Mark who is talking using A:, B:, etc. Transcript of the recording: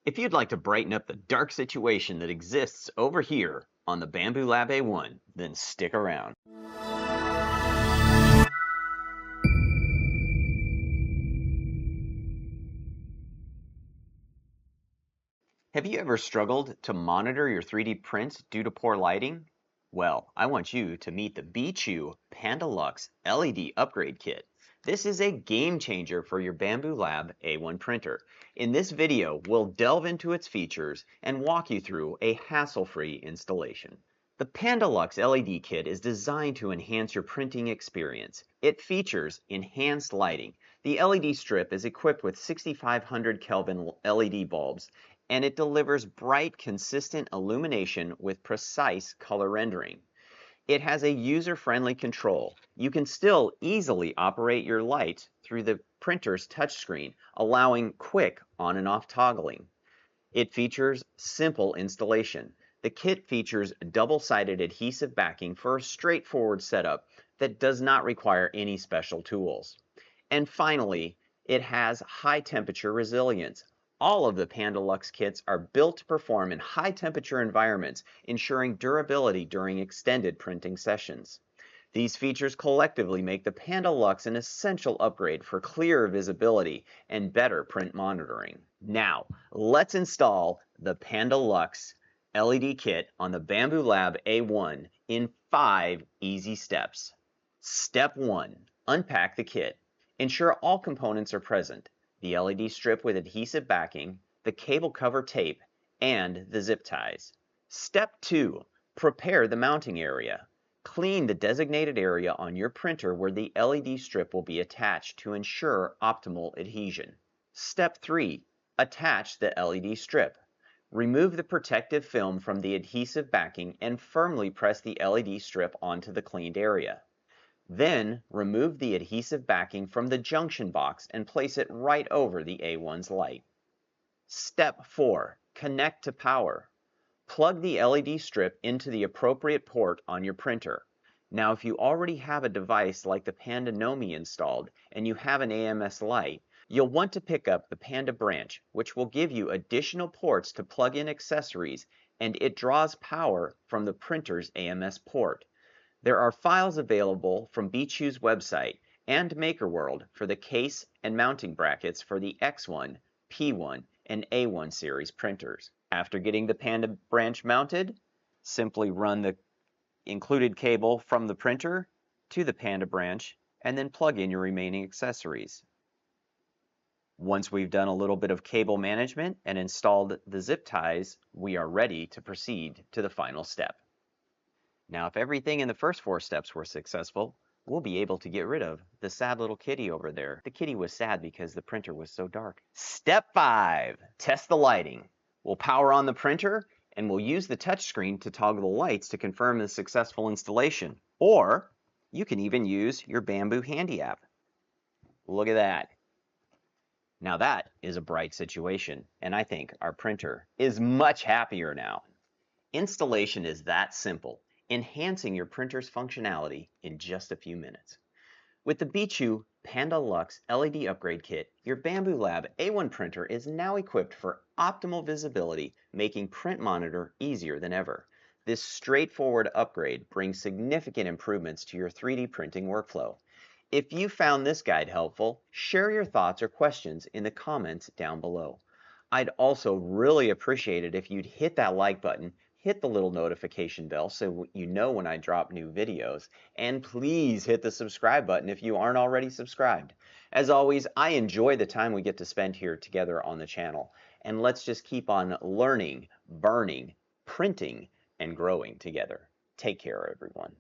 A: If you'd like to brighten up the dark situation that exists over here on the BambuLab A1, then stick around. Have you ever struggled to monitor your 3D prints due to poor lighting? Well, I want you to meet the Biqu Panda Lux LED Upgrade Kit. This is a game changer for your BambuLab A1 printer. In this video, we'll delve into its features and walk you through a hassle-free installation. The Panda Lux LED kit is designed to enhance your printing experience. It features enhanced lighting. The LED strip is equipped with 6500 Kelvin LED bulbs, and it delivers bright, consistent illumination with precise color rendering. It has a user-friendly control. You can still easily operate your light through the printer's touchscreen, allowing quick on and off toggling. It features simple installation. The kit features double-sided adhesive backing for a straightforward setup that does not require any special tools. And finally, it has high temperature resilience. All of the Panda Lux kits are built to perform in high temperature environments, ensuring durability during extended printing sessions. These features collectively make the Panda Lux an essential upgrade for clearer visibility and better print monitoring. Now, let's install the Panda Lux LED kit on the BambuLab A1 in 5 easy steps. Step 1. Unpack the kit. Ensure all components are present: the LED strip with adhesive backing, the cable cover tape, and the zip ties. Step 2. Prepare the mounting area. Clean the designated area on your printer where the LED strip will be attached to ensure optimal adhesion. Step 3. Attach the LED strip. Remove the protective film from the adhesive backing and firmly press the LED strip onto the cleaned area. Then, remove the adhesive backing from the junction box and place it right over the A1's light. Step 4. Connect to power. Plug the LED strip into the appropriate port on your printer. Now, if you already have a device like the Panda Nomi installed and you have an AMS light, you'll want to pick up the Panda branch, which will give you additional ports to plug in accessories, and it draws power from the printer's AMS port. There are files available from Biqu's website and MakerWorld for the case and mounting brackets for the X1, P1, and A1 series printers. After getting the Panda branch mounted, simply run the included cable from the printer to the Panda branch and then plug in your remaining accessories. Once we've done a little bit of cable management and installed the zip ties, we are ready to proceed to the final step. Now, if everything in the first 4 steps were successful, we'll be able to get rid of the sad little kitty over there. The kitty was sad because the printer was so dark. Step 5, test the lighting. We'll power on the printer and we'll use the touchscreen to toggle the lights to confirm the successful installation. Or you can even use your Bambu Handy app. Look at that. Now that is a bright situation, and I think our printer is much happier now. Installation is that simple, enhancing your printer's functionality in just a few minutes. With the Biqu Panda Lux LED Upgrade Kit, your BambuLab A1 printer is now equipped for optimal visibility, making Print Monitor easier than ever. This straightforward upgrade brings significant improvements to your 3D printing workflow. If you found this guide helpful, share your thoughts or questions in the comments down below. I'd also really appreciate it if you'd hit that like button, hit the little notification bell so you know when I drop new videos, and please hit the subscribe button if you aren't already subscribed. As always, I enjoy the time we get to spend here together on the channel, and let's just keep on learning, burning, printing, and growing together. Take care, everyone.